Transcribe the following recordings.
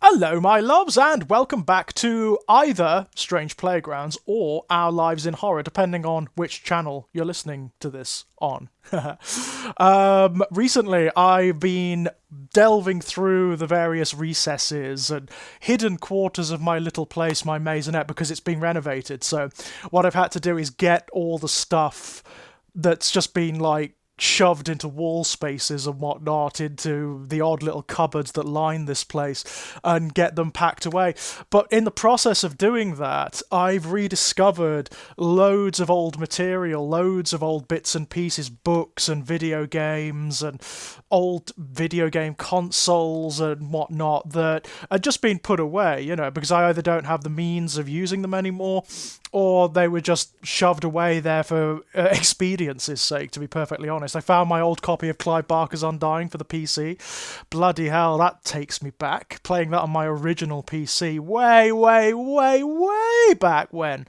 Hello, my loves, and welcome back to either Strange Playgrounds or Our Lives in Horror, depending on which channel you're listening to this on. Recently, I've been delving through the various recesses and hidden quarters of my little place, my maisonette, because it's been renovated. So what I've had to do is get all the stuff that's just been, shoved into wall spaces and whatnot, into the odd little cupboards that line this place, and get them packed away. But in the process of doing that, I've rediscovered loads of old material, loads of old bits and pieces, books and video games and old video game consoles and whatnot that had just been put away, because I either don't have the means of using them anymore, or they were just shoved away there for expediency's sake, to be perfectly honest. I found my old copy of Clive Barker's Undying for the PC. Bloody hell, that takes me back. Playing that on my original PC way back when.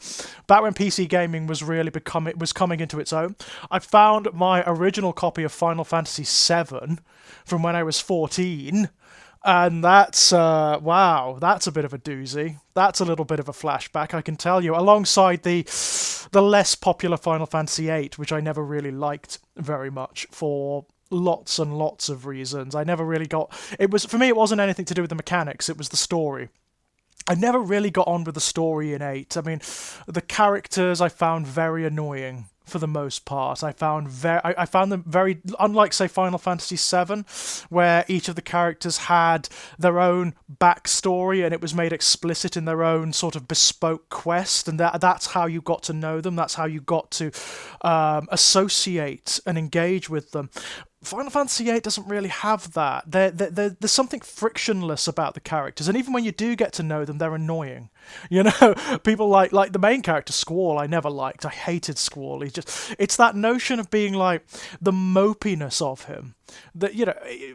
Back when PC gaming was really coming into its own. I found my original copy of Final Fantasy VII from when I was 14. And that's, that's a bit of a doozy. That's a little bit of a flashback, I can tell you, alongside the less popular Final Fantasy VIII, which I never really liked very much for lots and lots of reasons. I never really for me, it wasn't anything to do with the mechanics, it was the story. I never really got on with the story in 8. I mean, the characters I found very annoying for the most part. I found them very, unlike, say, Final Fantasy VII, where each of the characters had their own backstory and it was made explicit in their own sort of bespoke quest, and that's how you got to know them, that's how you got to associate and engage with them. Final Fantasy VIII doesn't really have that. There's something frictionless about the characters, and even when you do get to know them, they're annoying. People like the main character Squall, I never liked. I hated Squall. It's that notion of being like the mopiness of him. That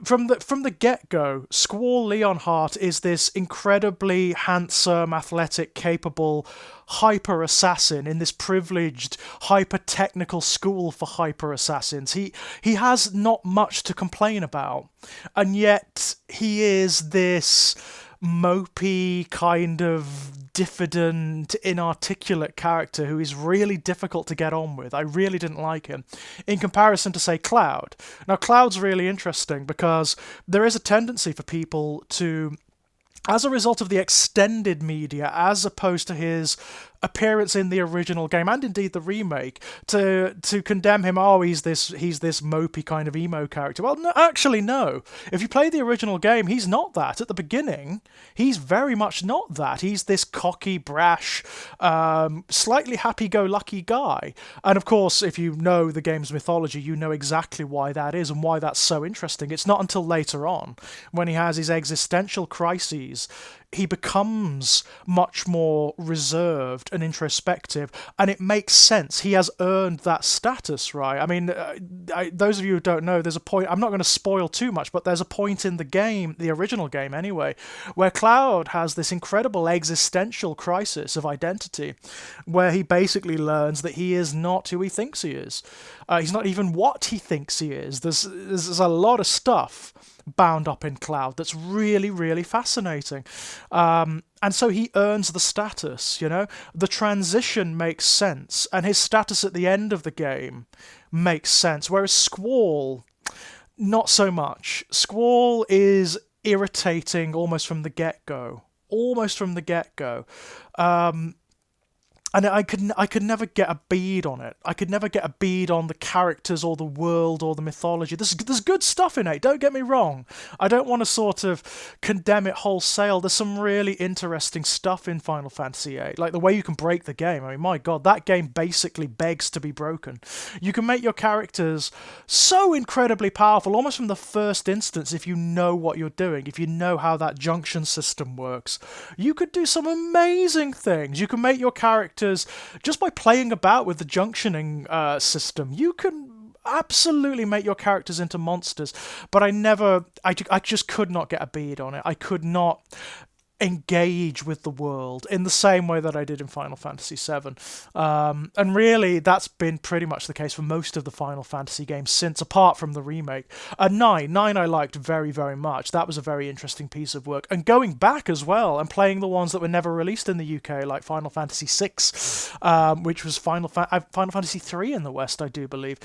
from the get-go, Squall Leonhart is this incredibly handsome, athletic, capable hyper assassin in this privileged, hyper technical school for hyper assassins. He has not much to complain about, and yet he is this mopey, kind of diffident, inarticulate character who is really difficult to get on with. I really didn't like him. In comparison to, say, Cloud. Now, Cloud's really interesting because there is a tendency for people to, as a result of the extended media, as opposed to his appearance in the original game and indeed the remake, to condemn him. Oh, he's this mopey kind of emo character. Well, no, actually no. If you play the original game, he's not that. At the beginning, he's very much not that. He's this cocky, brash, slightly happy-go-lucky guy. And of course, if you know the game's mythology, you know exactly why that is and why that's so interesting. It's not until later on, when he has his existential crises, he becomes much more reserved and introspective, and it makes sense. He has earned that status, right? I mean, those of you who don't know, there's a point, I'm not going to spoil too much, but there's a point in the game, the original game anyway, where Cloud has this incredible existential crisis of identity, where he basically learns that he is not who he thinks he is. He's not even what he thinks he is. There's a lot of stuff bound up in Cloud that's really, really fascinating. And so he earns the status, The transition makes sense, and his status at the end of the game makes sense, whereas Squall, not so much. Squall is irritating almost from the get-go. And I could never get a bead on it. I could never get a bead on the characters or the world or the mythology. There's good stuff in it, don't get me wrong. I don't want to sort of condemn it wholesale. There's some really interesting stuff in Final Fantasy VIII, like the way you can break the game. I mean, my God, that game basically begs to be broken. You can make your characters so incredibly powerful, almost from the first instance, if you know what you're doing, if you know how that junction system works. You could do some amazing things. You can make your characters, just by playing about with the junctioning system, you can absolutely make your characters into monsters. But I just could not get a bead on it. I could not. engage with the world in the same way that I did in Final Fantasy VII. And really, that's been pretty much the case for most of the Final Fantasy games since, apart from the remake. 9 I liked very, very much. That was a very interesting piece of work. And going back as well and playing the ones that were never released in the UK, like Final Fantasy VI, which was Final Fantasy III in the West, I do believe.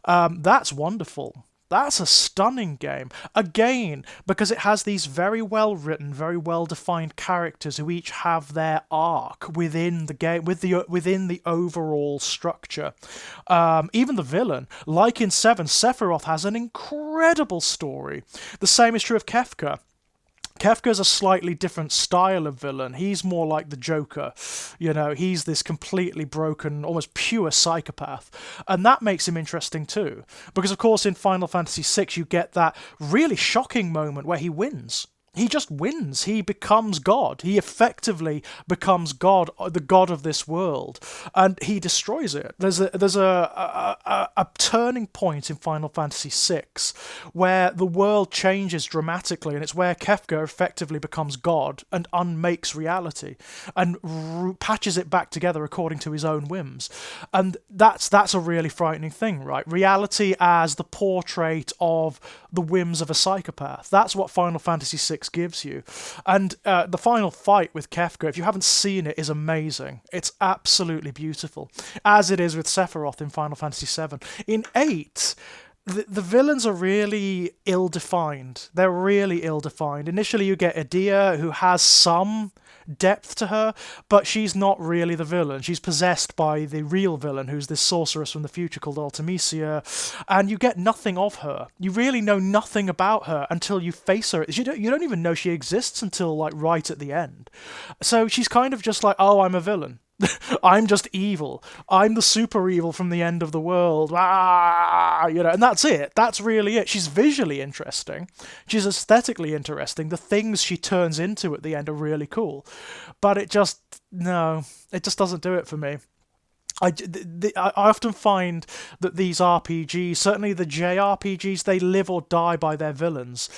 That's wonderful. That's a stunning game. Again, because it has these very well written, very well defined characters who each have their arc within the game, within the overall structure. Even the villain, like in 7, Sephiroth has an incredible story. The same is true of Kefka. Kefka's a slightly different style of villain. He's more like the Joker. He's this completely broken, almost pure psychopath. And that makes him interesting too. Because, of course, in Final Fantasy VI, you get that really shocking moment where he wins. He just wins. He becomes God. He effectively becomes God, the God of this world, and he destroys it. There's a turning point in Final Fantasy VI where the world changes dramatically, and it's where Kefka effectively becomes God and unmakes reality and patches it back together according to his own whims. And that's a really frightening thing, right? Reality as the portrait of the whims of a psychopath. That's what Final Fantasy VI gives you. And the final fight with Kefka, if you haven't seen it, is amazing. It's absolutely beautiful, as it is with Sephiroth in Final Fantasy VII. In 8, the villains are really ill-defined. They're really ill-defined. Initially you get Edea, who has some depth to her, but she's not really the villain. She's possessed by the real villain, who's this sorceress from the future called Ultimecia, and you get nothing of her. You really know nothing about her until you face her. You don't even know she exists until like right at the end. So she's kind of just like, oh, I'm a villain. I'm just evil. I'm the super evil from the end of the world. And that's it. That's really it. She's visually interesting. She's aesthetically interesting. The things she turns into at the end are really cool. But it just doesn't do it for me. I often find that these RPGs, certainly the JRPGs, they live or die by their villains.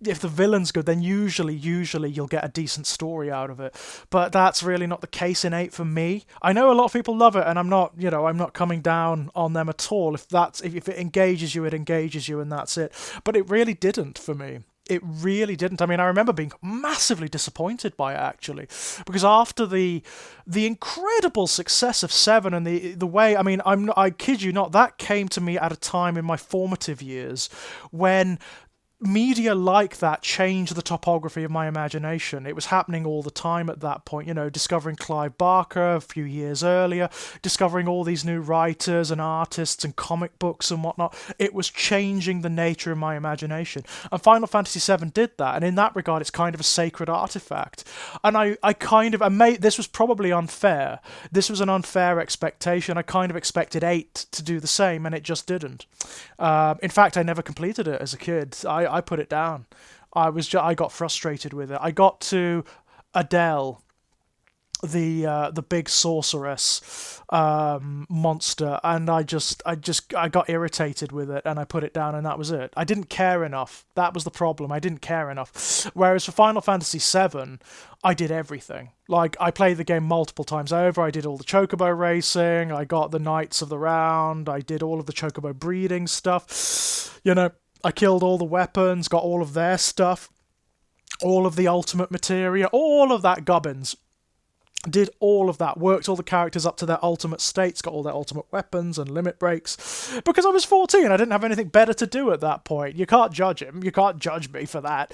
If the villain's good, then usually you'll get a decent story out of it. But that's really not the case in 8 for me. I know a lot of people love it, and I'm not coming down on them at all. If it engages you, it engages you, and that's it. But it really didn't for me. It really didn't. I mean, I remember being massively disappointed by it, actually, because after the incredible success of 7 and the way, I mean, I kid you not, that came to me at a time in my formative years when media like that changed the topography of my imagination. It was happening all the time at that point, discovering Clive Barker a few years earlier, discovering all these new writers and artists and comic books and whatnot. It was changing the nature of my imagination. And Final Fantasy VII did that, and in that regard, it's kind of a sacred artifact. And this was probably unfair. This was an unfair expectation. I kind of expected 8 to do the same, and it just didn't. In fact, I never completed it as a kid. I put it down. I got frustrated with it. I got to Adele, the big sorceress monster, and I got irritated with it, and I put it down, and that was it. I didn't care enough. That was the problem. I didn't care enough. Whereas for Final Fantasy VII, I did everything. Like, I played the game multiple times over. I did all the chocobo racing. I got the Knights of the Round. I did all of the chocobo breeding stuff. I killed all the weapons, got all of their stuff, all of the ultimate materia, all of that gubbins. Did all of that, worked all the characters up to their ultimate states, got all their ultimate weapons and limit breaks. Because I was 14, I didn't have anything better to do at that point. You can't judge him. You can't judge me for that.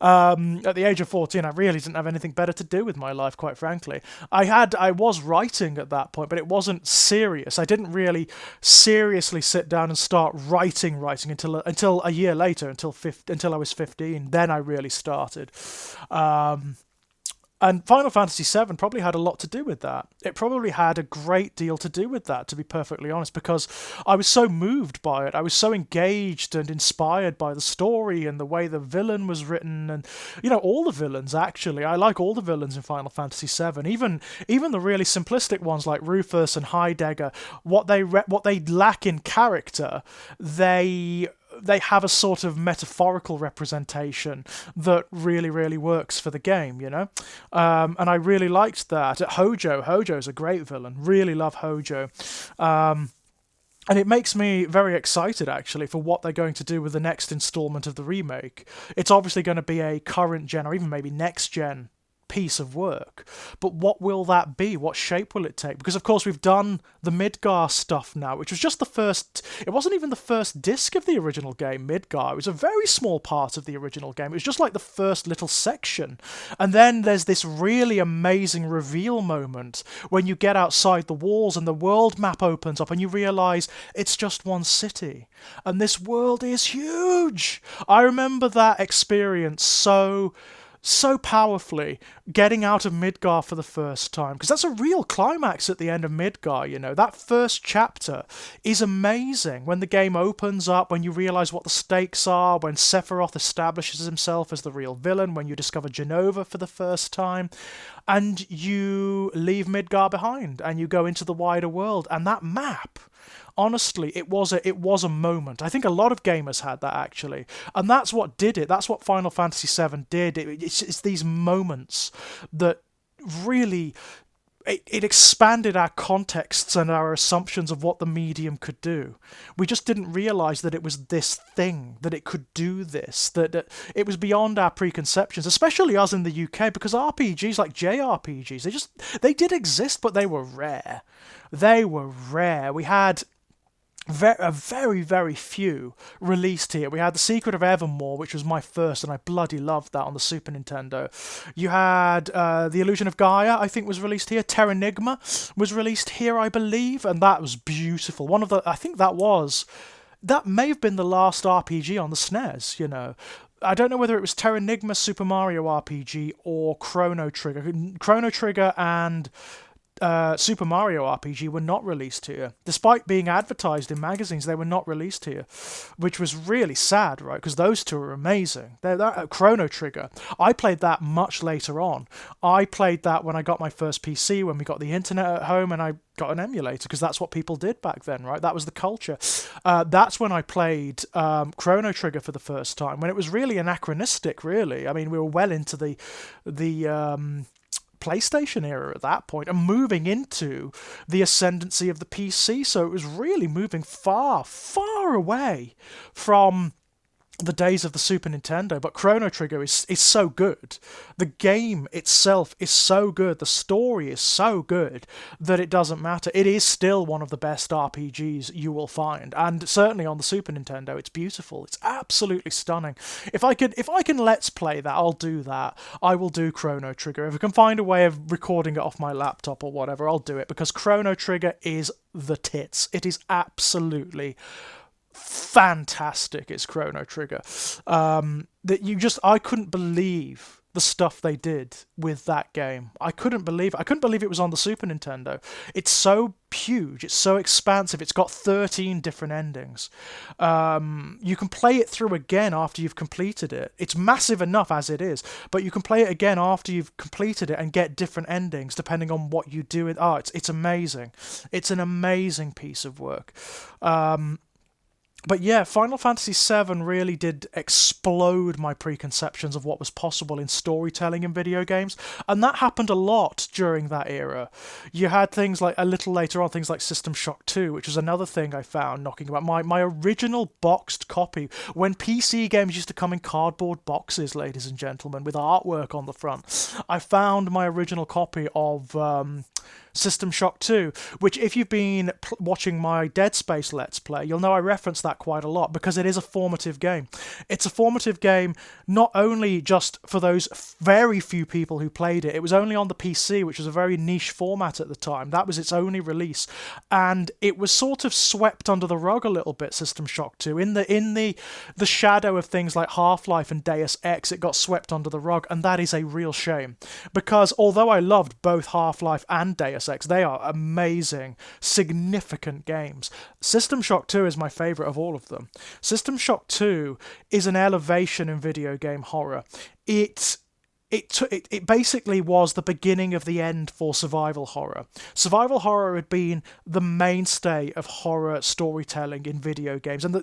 At the age of 14, I really didn't have anything better to do with my life, quite frankly. I was writing at that point, but it wasn't serious. I didn't really seriously sit down and start writing until a year later, until I was 15. Then I really started. And Final Fantasy VII probably had a lot to do with that. It probably had a great deal to do with that, to be perfectly honest, because I was so moved by it. I was so engaged and inspired by the story and the way the villain was written, and all the villains, actually. I like all the villains in Final Fantasy VII, even the really simplistic ones like Rufus and Heidegger. What they lack in character, they they have a sort of metaphorical representation that really, really works for the game, and I really liked that. Hojo's a great villain. Really love Hojo. And it makes me very excited, actually, for what they're going to do with the next installment of the remake. It's obviously going to be a current gen, or even maybe next gen piece of work. But what will that be? What shape will it take? Because, of course, we've done the Midgar stuff now, which was just the first... It wasn't even the first disc of the original game, Midgar. It was a very small part of the original game. It was just like the first little section. And then there's this really amazing reveal moment when you get outside the walls and the world map opens up and you realise it's just one city. And this world is huge! I remember that experience so powerfully, getting out of Midgar for the first time, because that's a real climax at the end of Midgar. That first chapter is amazing. When the game opens up, when you realise what the stakes are, when Sephiroth establishes himself as the real villain, when you discover Jenova for the first time, and you leave Midgar behind, and you go into the wider world, and that map... Honestly, it was a moment. I think a lot of gamers had that, actually. And that's what did it. That's what Final Fantasy VII did. It's these moments that really... It expanded our contexts and our assumptions of what the medium could do. We just didn't realise that it was this thing, that it could do this, that it was beyond our preconceptions, especially us in the UK, because RPGs like JRPGs, they did exist, but they were rare. They were rare. We had... very, very few released here. We had The Secret of Evermore, which was my first, and I bloody loved that on the Super Nintendo. You had The Illusion of Gaia, I think, was released here. Terranigma was released here, I believe, and that was beautiful. I think that may have been the last RPG on the SNES, I don't know whether it was Terranigma, Super Mario RPG, or Chrono Trigger. Chrono Trigger and... Super Mario RPG were not released here. Despite being advertised in magazines, they were not released here, which was really sad, right? Because those two are amazing. Chrono Trigger, I played that much later on. I played that when I got my first PC, when we got the internet at home, and I got an emulator, because that's what people did back then, right? That was the culture. That's when I played Chrono Trigger for the first time, when it was really anachronistic, really. I mean, we were well into the PlayStation era at that point, and moving into the ascendancy of the PC, so it was really moving far, far away from the days of the Super Nintendo. But Chrono Trigger is so good. The game itself is so good. The story is so good that it doesn't matter. It is still one of the best RPGs you will find, and certainly on the Super Nintendo, it's beautiful. It's absolutely stunning. If I can Let's Play that, I'll do that. I will do Chrono Trigger. If I can find a way of recording it off my laptop or whatever, I'll do it, because Chrono Trigger is the tits. It is absolutely fantastic. It's Chrono Trigger. I couldn't believe the stuff they did with that game. I couldn't believe it was on the Super Nintendo. It's so huge, it's so expansive, it's got 13 different endings. You can play it through again after you've completed it. It's massive enough as it is, but you can play it again after you've completed it and get different endings depending on what you do. It's amazing. It's an amazing piece of work. But yeah, Final Fantasy VII really did explode my preconceptions of what was possible in storytelling in video games, and that happened a lot during that era. You had things like, a little later on, things like System Shock 2, which was another thing I found knocking about. My original boxed copy, when PC games used to come in cardboard boxes, ladies and gentlemen, with artwork on the front, I found my original copy of... System Shock 2, which if you've been watching my Dead Space Let's Play, you'll know I reference that quite a lot, because it is a formative game. It's a formative game not only just for those very few people who played it. It was only on the PC, which was a very niche format at the time. That was its only release, and it was sort of swept under the rug a little bit, System Shock 2. In the shadow of things like Half-Life and Deus Ex, it got swept under the rug, and that is a real shame, because although I loved both Half-Life and Deus Ex, they are amazing, significant games. System Shock 2 is my favourite of all of them. System Shock 2 is an elevation in video game horror. It it basically was the beginning of the end for survival horror. Survival horror had been the mainstay of horror storytelling in video games, and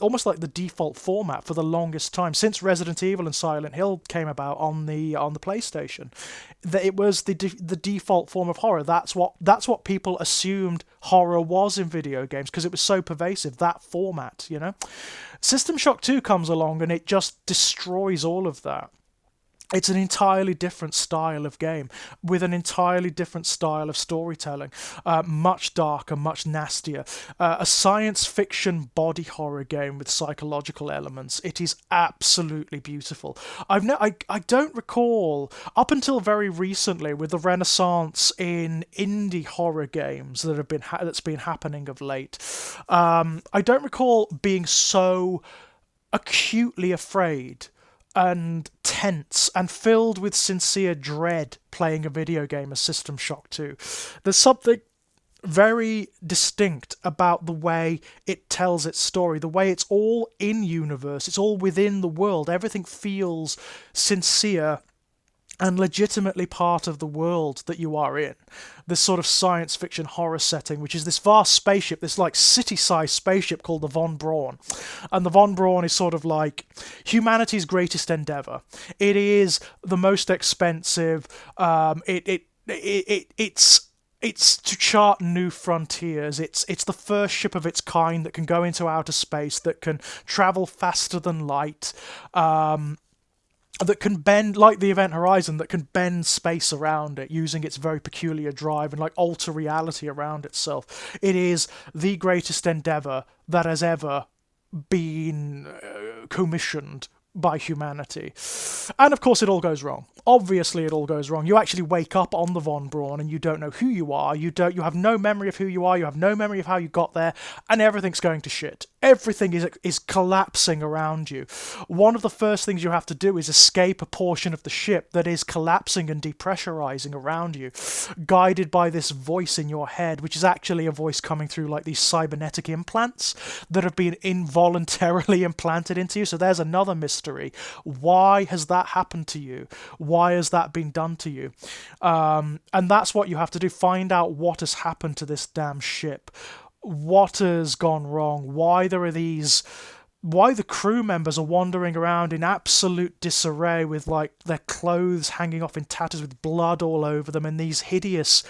almost like the default format for the longest time since Resident Evil and Silent Hill came about on the PlayStation. That it was the default form of horror. That's what people assumed horror was in video games because it was so pervasive. That format, you know. System Shock 2 comes along and it just destroys all of that. It's an entirely different style of game with an entirely different style of storytelling, much darker, much nastier. A science fiction body horror game with psychological elements. It is absolutely beautiful. I don't recall, up until very recently, with the renaissance in indie horror games that's been happening of late, I don't recall being so acutely afraid and tense and filled with sincere dread playing a video game as System Shock 2. There's something very distinct about the way it tells its story, the way it's all in universe, it's all within the world, everything feels sincere and legitimately part of the world that you are in. This sort of science fiction horror setting, which is this vast spaceship, this like city-sized spaceship called the Von Braun. And the Von Braun is sort of like humanity's greatest endeavor. It is the most expensive. It's to chart new frontiers. It's the first ship of its kind that can go into outer space, that can travel faster than light. That can bend, like the Event Horizon, that can bend space around it using its very peculiar drive and like alter reality around itself. It is the greatest endeavor that has ever been commissioned by humanity. And of course it all goes wrong. Obviously it all goes wrong. You actually wake up on the Von Braun and you don't know who you are. You have no memory of who you are. You have no memory of how you got there, and everything's going to shit. Everything is collapsing around you. One of the first things you have to do is escape a portion of the ship that is collapsing and depressurizing around you, guided by this voice in your head, which is actually a voice coming through like these cybernetic implants that have been involuntarily implanted into you. So there's another mystery. Why has that happened to you? Why has that been done to you? And that's what you have to do. Find out what has happened to this damn ship. What has gone wrong? Why the crew members are wandering around in absolute disarray with like their clothes hanging off in tatters with blood all over them and these hideous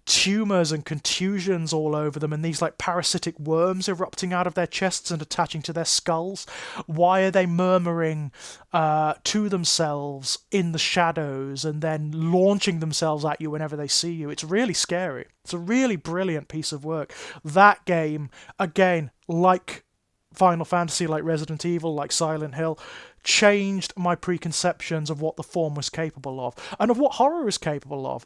tumors and contusions all over them and these like parasitic worms erupting out of their chests and attaching to their skulls. Why are they murmuring to themselves in the shadows and then launching themselves at you whenever they see you? It's really scary. It's a really brilliant piece of work. That game, again, like Final Fantasy, like Resident Evil, like Silent Hill, changed my preconceptions of what the form was capable of and of what horror is capable of.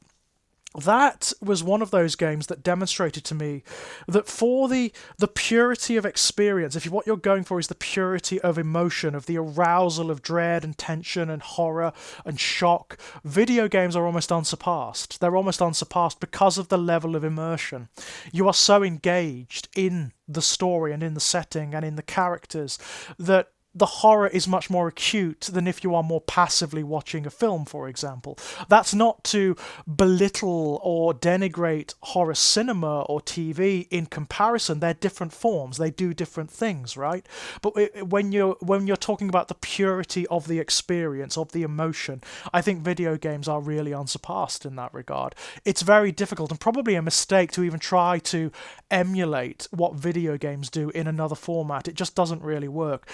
That was one of those games that demonstrated to me that for the purity of experience, if what you're going for is the purity of emotion, of the arousal of dread and tension and horror and shock, video games are almost unsurpassed. They're almost unsurpassed because of the level of immersion. You are so engaged in the story and in the setting and in the characters that the horror is much more acute than if you are more passively watching a film, for example. That's not to belittle or denigrate horror cinema or TV in comparison. They're different forms. They do different things, right? But when you're talking about the purity of the experience, of the emotion, I think video games are really unsurpassed in that regard. It's very difficult and probably a mistake to even try to emulate what video games do in another format. It just doesn't really work.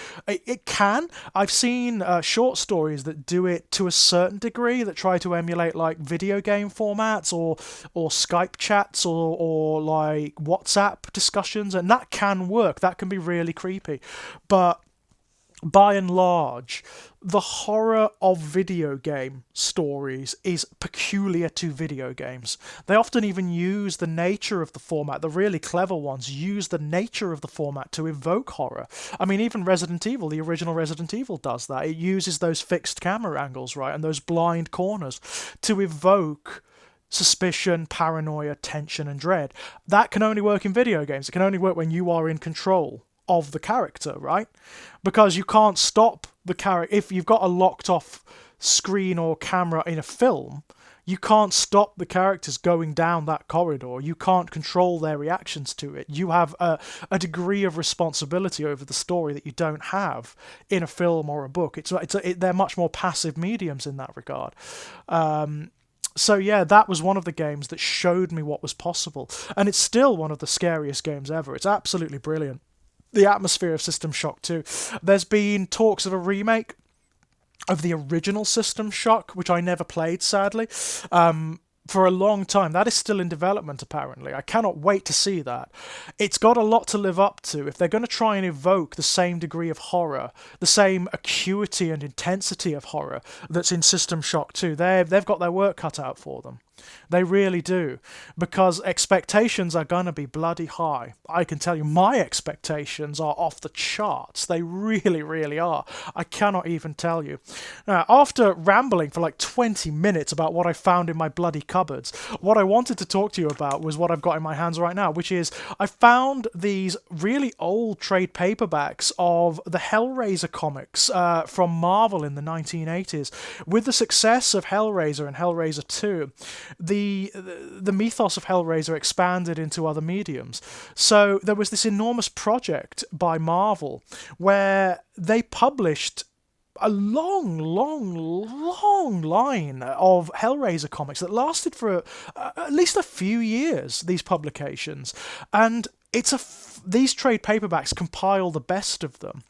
It can. I've seen short stories that do it to a certain degree, that try to emulate like video game formats or Skype chats or like WhatsApp discussions, and that can work. That can be really creepy. But by and large, the horror of video game stories is peculiar to video games. They often even use the nature of the format. The really clever ones use the nature of the format to evoke horror. I mean, even Resident Evil, the original Resident Evil, does that. It uses those fixed camera angles, right, and those blind corners to evoke suspicion, paranoia, tension, and dread. That can only work in video games. It can only work when you are in control of the character, right? Because you can't stop the character. If you've got a locked off screen or camera in a film, you can't stop the characters going down that corridor. You can't control their reactions to it. You have a degree of responsibility over the story that you don't have in a film or a book. They're much more passive mediums in that regard. So yeah, that was one of the games that showed me what was possible. And it's still one of the scariest games ever. It's absolutely brilliant. The atmosphere of System Shock 2. There's been talks of a remake of the original System Shock, which I never played, sadly, for a long time. That is still in development, apparently. I cannot wait to see that. It's got a lot to live up to. If they're going to try and evoke the same degree of horror, the same acuity and intensity of horror that's in System Shock 2, they've got their work cut out for them. They really do, because expectations are going to be bloody high. I can tell you my expectations are off the charts. They really, really are. I cannot even tell you. Now, after rambling for like 20 minutes about what I found in my bloody cupboards, what I wanted to talk to you about was what I've got in my hands right now, which is I found these really old trade paperbacks of the Hellraiser comics from Marvel in the 1980s. With the success of Hellraiser and Hellraiser 2, the mythos of Hellraiser expanded into other mediums. So there was this enormous project by Marvel where they published a long line of Hellraiser comics that lasted for at least a few years, these publications. And these trade paperbacks compile the best of them.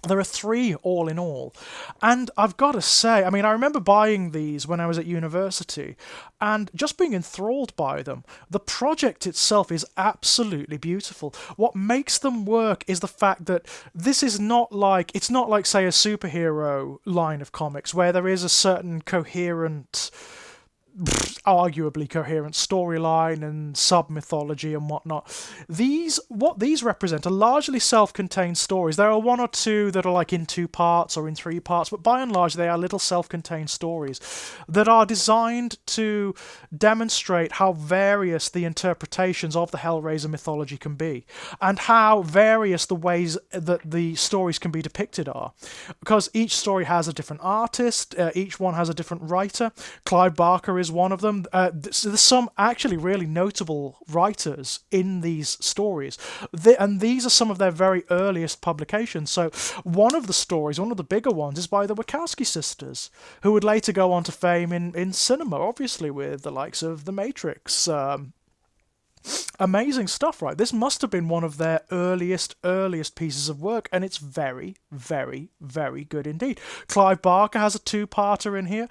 There are 3 all in all. And I've got to say, I mean, I remember buying these when I was at university and just being enthralled by them. The project itself is absolutely beautiful. What makes them work is the fact that it's not like, say, a superhero line of comics where there is a certain arguably coherent storyline and sub-mythology and whatnot. What these represent are largely self-contained stories. There are 1 or 2 that are like in 2 parts or in 3 parts, but by and large they are little self-contained stories that are designed to demonstrate how various the interpretations of the Hellraiser mythology can be, and how various the ways that the stories can be depicted are. Because each story has a different artist, each one has a different writer. Clive Barker is one of them. There's some actually really notable writers in these stories, and these are some of their very earliest publications. So one of the bigger ones, is by the Wachowski sisters, who would later go on to fame in cinema, obviously with the likes of The Matrix. Amazing stuff, right? This must have been one of their earliest pieces of work, and it's very, very, very good indeed. Clive Barker has a 2-parter in here,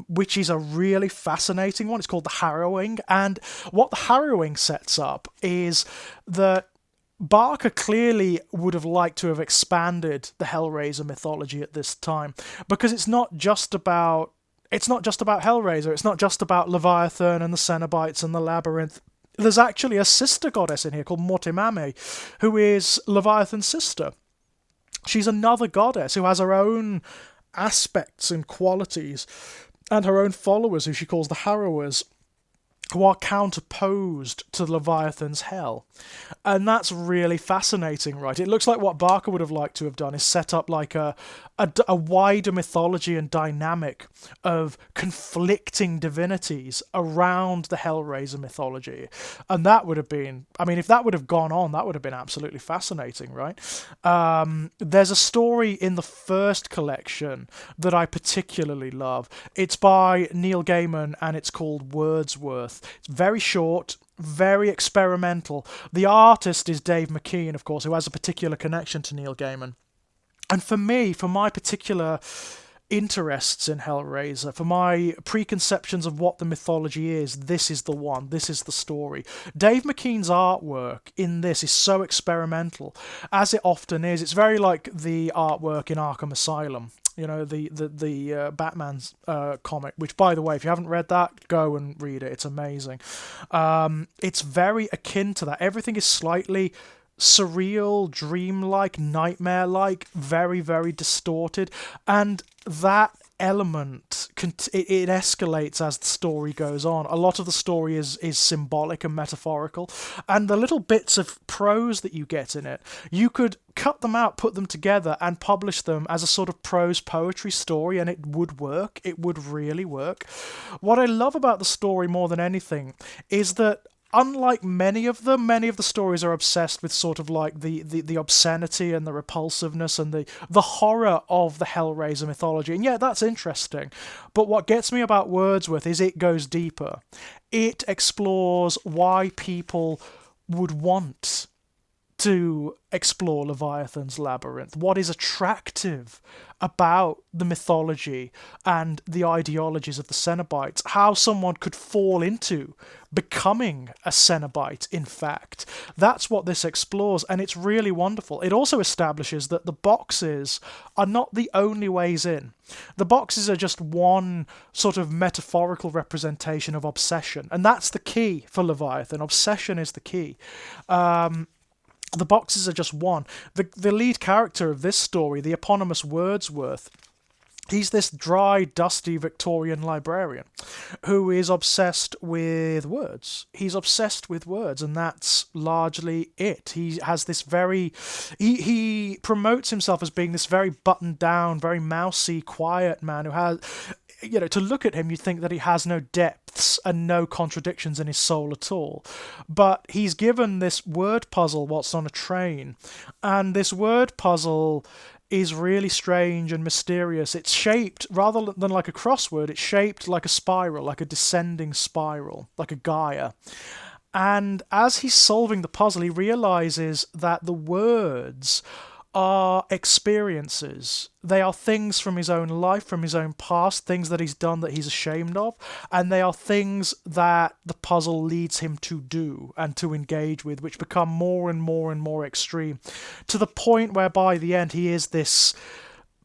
which is a really fascinating one. It's called The Harrowing, and what The Harrowing sets up is that Barker clearly would have liked to have expanded the Hellraiser mythology at this time, because it's not just about Hellraiser, it's not just about Leviathan and the Cenobites and the Labyrinth. There's actually a sister goddess in here called Mortimame, who is Leviathan's sister. She's another goddess who has her own aspects and qualities, and her own followers, who she calls the Harrowers, who are counterposed to Leviathan's hell. And that's really fascinating, right? It looks like what Barker would have liked to have done is set up like a wider mythology and dynamic of conflicting divinities around the Hellraiser mythology. And that would have been, I mean, if that would have gone on, that would have been absolutely fascinating, right? There's a story in the first collection that I particularly love. It's by Neil Gaiman, and it's called Wordsworth. It's very short, very experimental. The artist is Dave McKean, of course, who has a particular connection to Neil Gaiman. And for me, for my particular interests in Hellraiser, for my preconceptions of what the mythology is, this is the one, this is the story. Dave McKean's artwork in this is so experimental, as it often is. It's very like the artwork in Arkham Asylum. You know, the Batman's comic, which, by the way, if you haven't read that, go and read it. It's amazing. It's very akin to that. Everything is slightly surreal, dreamlike, nightmare-like, very, very distorted. And that element it escalates as the story goes on. A lot of the story is symbolic and metaphorical, and the little bits of prose that you get in it, you could cut them out, put them together, and publish them as a sort of prose poetry story, and it would work. It would really work. What I love about the story more than anything is that, unlike many of them, many of the stories are obsessed with sort of like the obscenity and the repulsiveness and the horror of the Hellraiser mythology. And yeah, that's interesting. But what gets me about Wordsworth is it goes deeper. It explores why people would want to explore Leviathan's labyrinth. What is attractive about the mythology and the ideologies of the Cenobites? How someone could fall into becoming a Cenobite, in fact. That's what this explores, and it's really wonderful. It also establishes that the boxes are not the only ways in. The boxes are just one sort of metaphorical representation of obsession, and that's the key for Leviathan. Obsession is the key. The boxes are just one. The lead character of this story, the eponymous Wordsworth, he's this dry, dusty Victorian librarian who is obsessed with words. He's obsessed with words, and that's largely it. He has this very... He promotes himself as being this very buttoned down, very mousy, quiet man who has... You know, to look at him, you'd think that he has no depths and no contradictions in his soul at all. But he's given this word puzzle whilst on a train, and this word puzzle is really strange and mysterious. It's shaped, rather than like a crossword, it's shaped like a spiral, like a descending spiral, like a Gaia. And as he's solving the puzzle, he realizes that the words are experiences. They are things from his own life, from his own past, things that he's done that he's ashamed of, and they are things that the puzzle leads him to do and to engage with, which become more and more and more extreme, to the point where by the end he is this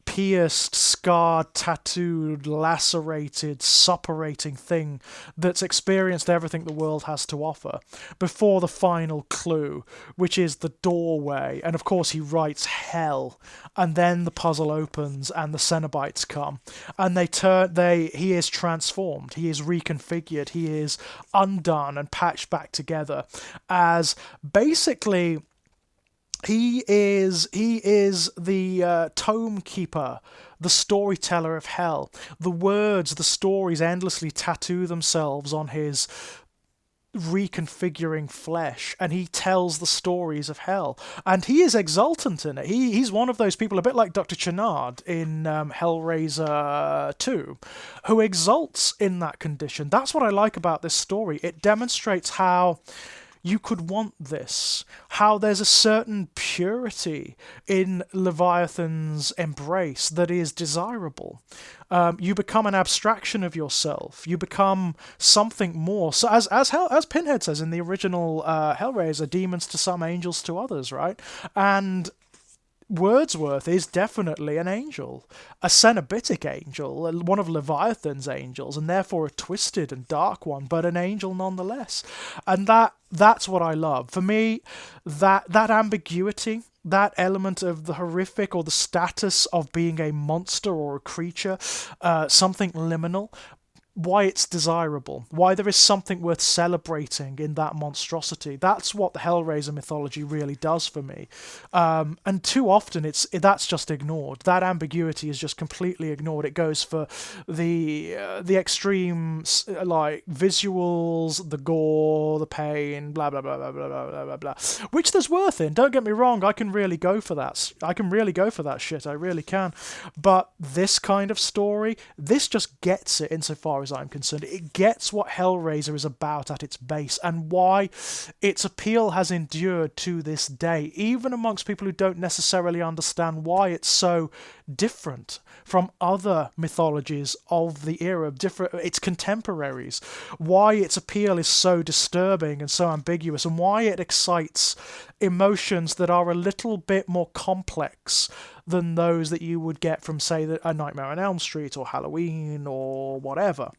pierced, scarred, tattooed, lacerated, suppurating thing that's experienced everything the world has to offer before the final clue, which is the doorway. And of course he writes hell, and then the puzzle opens and the Cenobites come, and he is transformed, he is reconfigured, he is undone and patched back together as basically... He is the tome keeper, the storyteller of hell. The words, the stories endlessly tattoo themselves on his reconfiguring flesh, and he tells the stories of hell, and he is exultant in it. He's one of those people, a bit like Dr. Channard in Hellraiser 2, who exults in that condition. That's what I like about this story. It demonstrates how you could want this, how there's a certain purity in Leviathan's embrace that is desirable. You become an abstraction of yourself. You become something more. So as Pinhead says in the original Hellraiser, demons to some, angels to others, right? And Wordsworth is definitely an angel, a Cenobitic angel, one of Leviathan's angels, and therefore a twisted and dark one, but an angel nonetheless. And that's what I love. For me, that ambiguity, that element of the horrific or the status of being a monster or a creature, something liminal, why it's desirable, why there is something worth celebrating in that monstrosity. That's what the Hellraiser mythology really does for me. And too often that's just ignored. That ambiguity is just completely ignored. It goes for the extreme, like visuals, the gore, the pain, blah blah blah blah blah blah blah blah. Which there's worth in. Don't get me wrong. I can really go for that. I can really go for that shit. I really can. But this kind of story, this just gets it insofar as I'm concerned. It gets what Hellraiser is about at its base, and why its appeal has endured to this day, even amongst people who don't necessarily understand why it's so different from other mythologies of the era, its contemporaries, why its appeal is so disturbing and so ambiguous, and why it excites emotions that are a little bit more complex than those that you would get from, say, A Nightmare on Elm Street or Halloween or whatever.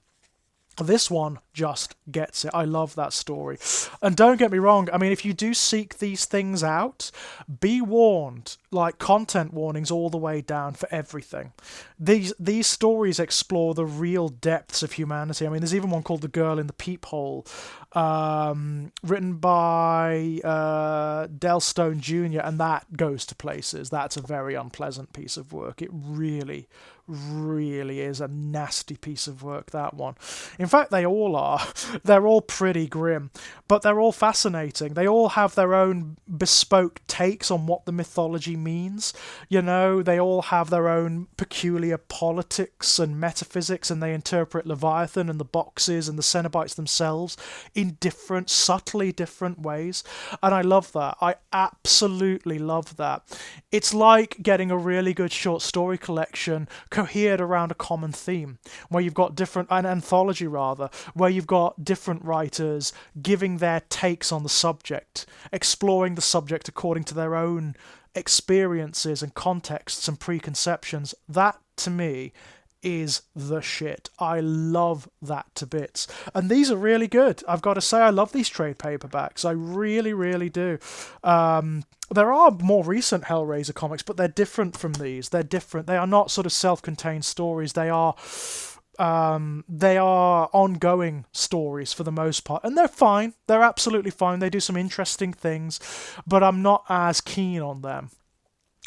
This one just gets it. I love that story. And don't get me wrong, I mean, if you do seek these things out, be warned, like content warnings all the way down for everything. These stories explore the real depths of humanity. I mean, there's even one called The Girl in the Peephole, written by Del Stone Jr., and that goes to places. That's a very unpleasant piece of work. It really, really is a nasty piece of work, that one. In fact, they all are. They're all pretty grim, but they're all fascinating. They all have their own bespoke takes on what the mythology means. You know, they all have their own peculiar politics and metaphysics, and they interpret Leviathan and the boxes and the Cenobites themselves in different, subtly different ways. And I love that. I absolutely love that. It's like getting a really good short story collection cohered around a common theme, where you've got an anthology rather, where you've got different writers giving their takes on the subject, exploring the subject according to their own experiences and contexts and preconceptions. That, to me, is the shit. I love that to bits. And these are really good. I've got to say, I love these trade paperbacks. I really, really do. There are more recent Hellraiser comics, but they're different from these. They're different. They are not sort of self-contained stories. They are ongoing stories for the most part, and they're fine. They're absolutely fine. They do some interesting things, but I'm not as keen on them.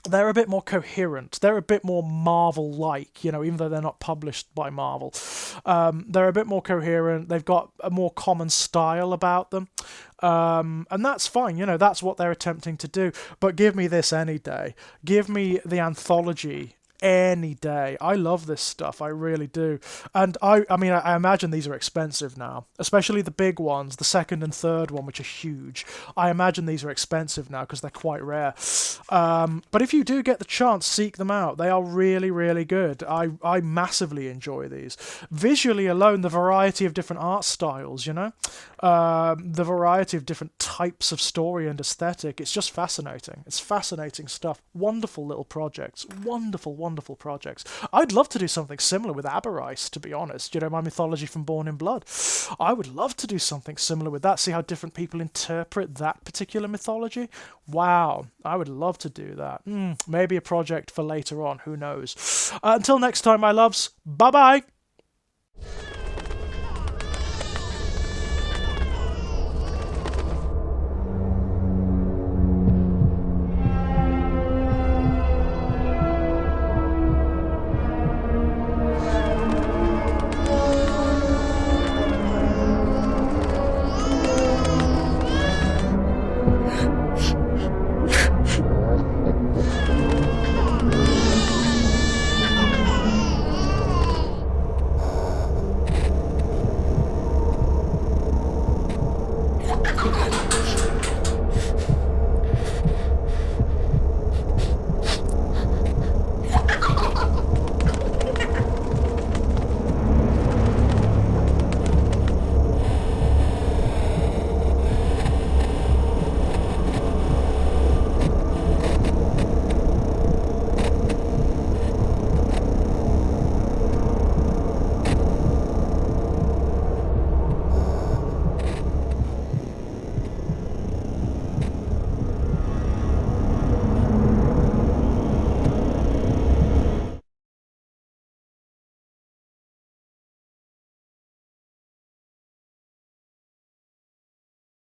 They're a bit more coherent. They're a bit more Marvel-like, you know, even though they're not published by Marvel. They're a bit more coherent. They've got a more common style about them. And that's fine, you know, that's what they're attempting to do. But give me this any day. Give me the anthology any day. I love this stuff, I really do. And I mean, I imagine these are expensive now, especially the big ones, the second and third one, which are huge. I imagine these are expensive now because they're quite rare. But if you do get the chance, seek them out. They are really, really good. I massively enjoy these. Visually alone, the variety of different art styles, you know, the variety of different types of story and aesthetic, it's just fascinating. It's fascinating stuff. Wonderful little projects. Wonderful projects. I'd love to do something similar with Aberrice, to be honest. You know, my mythology from Born in Blood. I would love to do something similar with that, see how different people interpret that particular mythology. Wow, I would love to do that. Maybe a project for later on, who knows. Until next time, my loves, bye-bye!